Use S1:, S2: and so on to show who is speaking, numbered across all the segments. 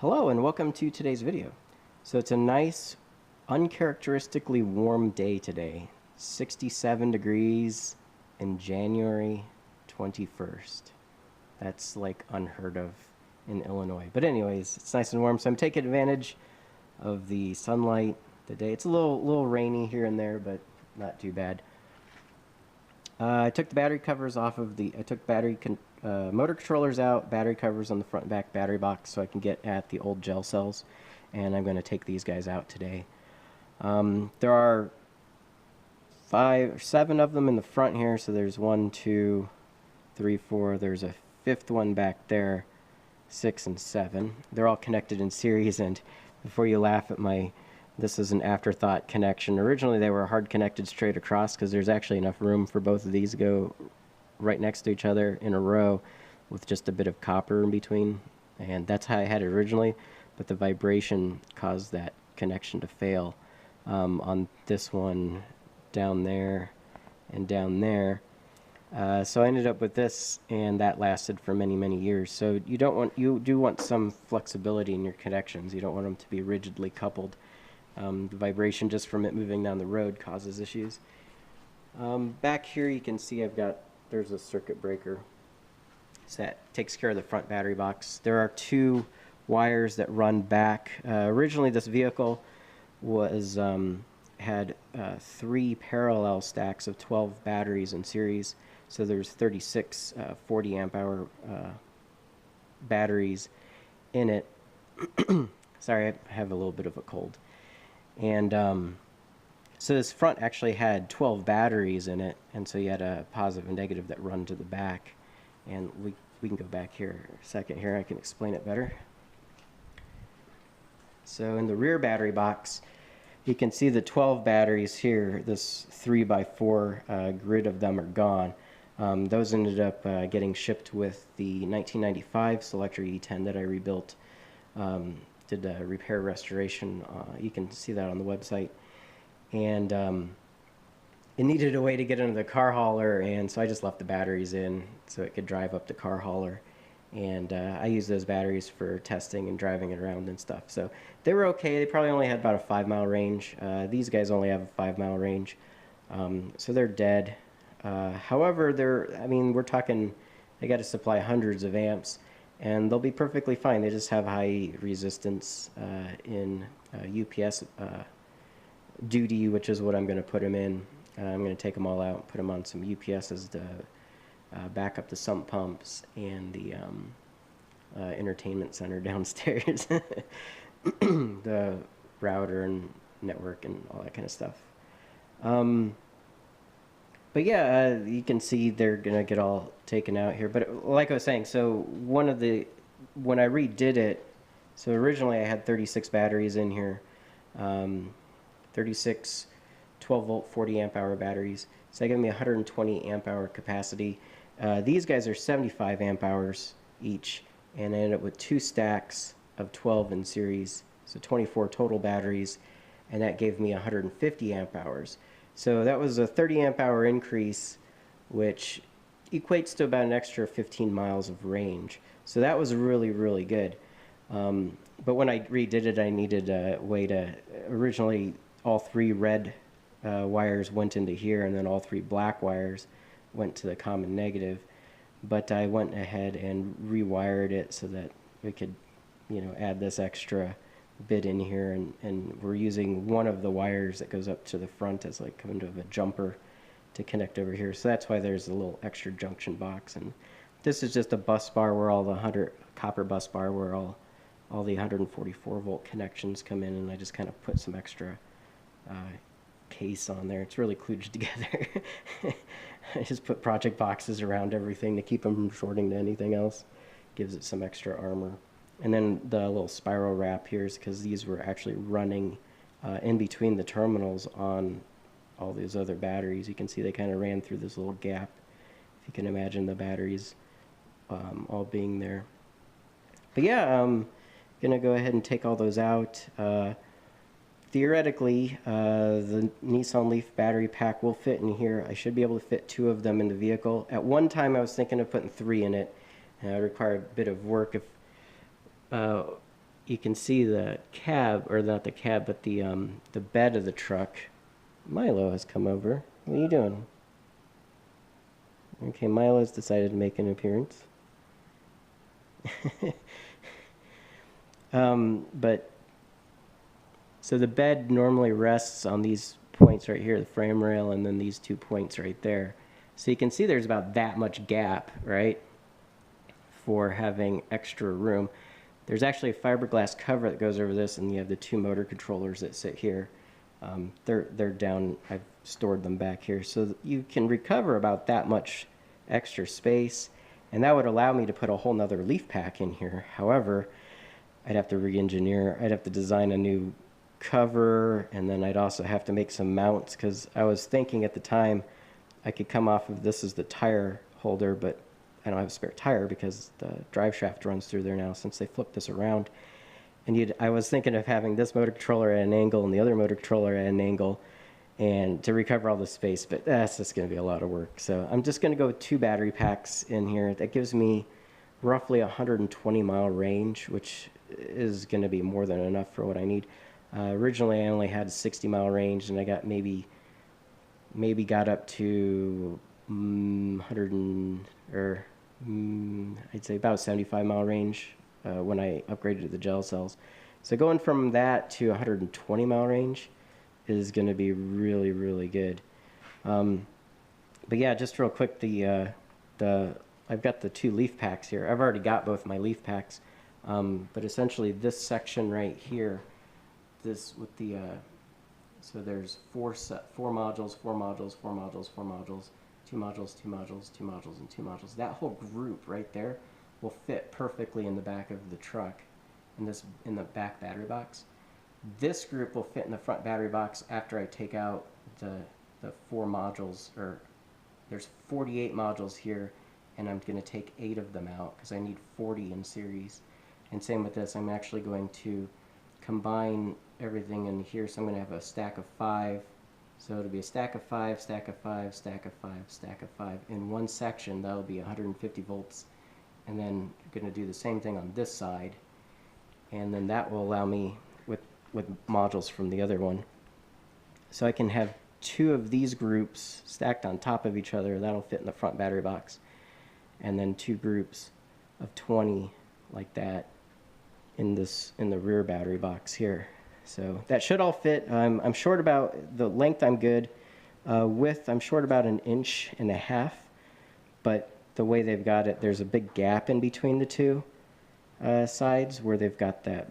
S1: Hello and welcome to today's video. So it's a nice, uncharacteristically warm day today. 67 degrees in January 21st. That's like unheard of in Illinois. But anyways, it's nice and warm, so I'm taking advantage of the sunlight today. It's a little rainy here and there, but not too bad. I took the battery covers off of the, motor controllers out, battery covers on the front and back battery box so I can get at the old gel cells, and I'm going to take these guys out today. There are 5 or 7 of them in the front here, so there's 1, 2, 3, 4, there's a 5th one back there, 6 and 7. They're all connected in series, and before you laugh at this is an afterthought connection. Originally they were hard connected straight across because there's actually enough room for both of these to go right next to each other in a row with just a bit of copper in between, and that's how I had it originally, but the vibration caused that connection to fail on this one down there and down there. So I ended up with this, and that lasted for many years. So you do want some flexibility in your connections. You don't want them to be rigidly coupled. The vibration just from it moving down the road causes issues. Back here you can see there's a circuit breaker. So that takes care of the front battery box. There are 2 wires that run back. Originally this vehicle had 3 parallel stacks of 12 batteries in series. So there's 36 40 amp hour batteries in it. Sorry, I have a little bit of a cold. And so this front actually had 12 batteries in it, and so you had a positive and negative that run to the back. And we can go back here a second here, I can explain it better. So in the rear battery box, you can see the 12 batteries here. This 3x4 grid of them are gone. Those ended up getting shipped with the 1995 Solectria E10 that I rebuilt. Did a repair restoration. You can see that on the website. And it needed a way to get into the car hauler, and so I just left the batteries in so it could drive up the car hauler. And I used those batteries for testing and driving it around and stuff. So they were okay. They probably only had about a 5-mile range. These guys only have a 5-mile range. So they're dead. However, we're talking, they got to supply hundreds of amps, and they'll be perfectly fine. They just have high resistance in UPS duty, which is what I'm going to put them in. I'm going to take them all out and put them on some UPSs to back up the sump pumps and the entertainment center downstairs, the router and network and all that kind of stuff. But yeah, you can see they're gonna get all taken out here. But like I was saying, so when I redid it, so originally I had 36 batteries in here, 36 12-volt 40 amp hour batteries. So that gave me 120 amp hour capacity. These guys are 75 amp hours each, and I ended up with 2 stacks of 12 in series, so 24 total batteries, and that gave me 150 amp hours. So that was a 30 amp hour increase, which equates to about an extra 15 miles of range. So that was really good. But when I redid it, I needed a way to, originally all 3 red wires went into here, and then all 3 black wires went to the common negative. But I went ahead and rewired it so that we could, add this extra bit in here, and we're using one of the wires that goes up to the front as like kind of a jumper to connect over here. So that's why there's a little extra junction box, and this is just a bus bar where all the copper bus bar where all the 144 volt connections come in, and I just kind of put some extra case on there. It's really kludged together. I just put project boxes around everything to keep them from shorting to anything else. Gives it some extra armor. And then the little spiral wrap here is because these were actually running in between the terminals on all these other batteries. You can see they kind of ran through this little gap, if you can imagine the batteries all being there. But yeah, I'm going to go ahead and take all those out. Theoretically, the Nissan Leaf battery pack will fit in here. I should be able to fit 2 of them in the vehicle. At one time I was thinking of putting 3 in it, and it would require a bit of work. If you can see the cab, or not the cab, but the bed of the truck. Milo has come over. What are you doing? Okay, Milo's decided to make an appearance. But so the bed normally rests on these points right here, the frame rail, and then these 2 points right there. So you can see there's about that much gap, right, for having extra room. There's actually a fiberglass cover that goes over this, and you have the 2 motor controllers that sit here. They're down. I've stored them back here, so you can recover about that much extra space, and that would allow me to put a whole nother leaf pack in here. However, I'd have to re-engineer. I'd have to design a new cover, and then I'd also have to make some mounts, because I was thinking at the time I could come off of this as the tire holder, but I don't have a spare tire because the drive shaft runs through there now since they flipped this around. And I was thinking of having this motor controller at an angle and the other motor controller at an angle, and to recover all the space, but that's just going to be a lot of work. So I'm just going to go with 2 battery packs in here. That gives me roughly 120-mile range, which is going to be more than enough for what I need. Originally, I only had a 60-mile range, and I got maybe got up to 100 I'd say about 75-mile range when I upgraded to the gel cells. So going from that to 120-mile range is going to be really, really good. But yeah, just real quick, I've got the 2 leaf packs here. I've already got both my leaf packs, but essentially this section right here, this with the so there's 4 modules, 4 modules, 4 modules, 4 modules, 2 modules, 2 modules, 2 modules, and 2 modules. That whole group right there will fit perfectly in the back of the truck, in the back battery box. This group will fit in the front battery box after I take out the 4 modules, or there's 48 modules here, and I'm going to take 8 of them out because I need 40 in series. And same with this, I'm actually going to combine everything in here, so I'm going to have a stack of 5. So it'll be a stack of 5, stack of 5, stack of 5, stack of 5. In one section, that'll be 150 volts. And then you're going to do the same thing on this side. And then that will allow me, with modules from the other one. So I can have 2 of these groups stacked on top of each other. That'll fit in the front battery box. And then 2 groups of 20 like that in the rear battery box here. So that should all fit. I'm short about the length. I'm good. Width, I'm short about 1.5 inches, but the way they've got it, there's a big gap in between the 2 sides where they've got that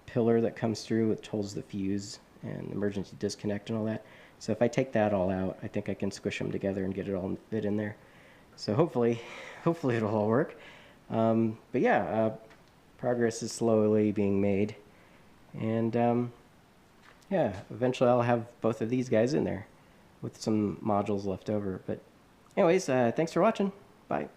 S1: pillar that comes through, which holds the fuse and emergency disconnect and all that. So if I take that all out, I think I can squish them together and get it all fit in there. So hopefully it'll all work. But yeah, progress is slowly being made. And yeah, eventually I'll have both of these guys in there with some modules left over. But anyways, thanks for watching. Bye.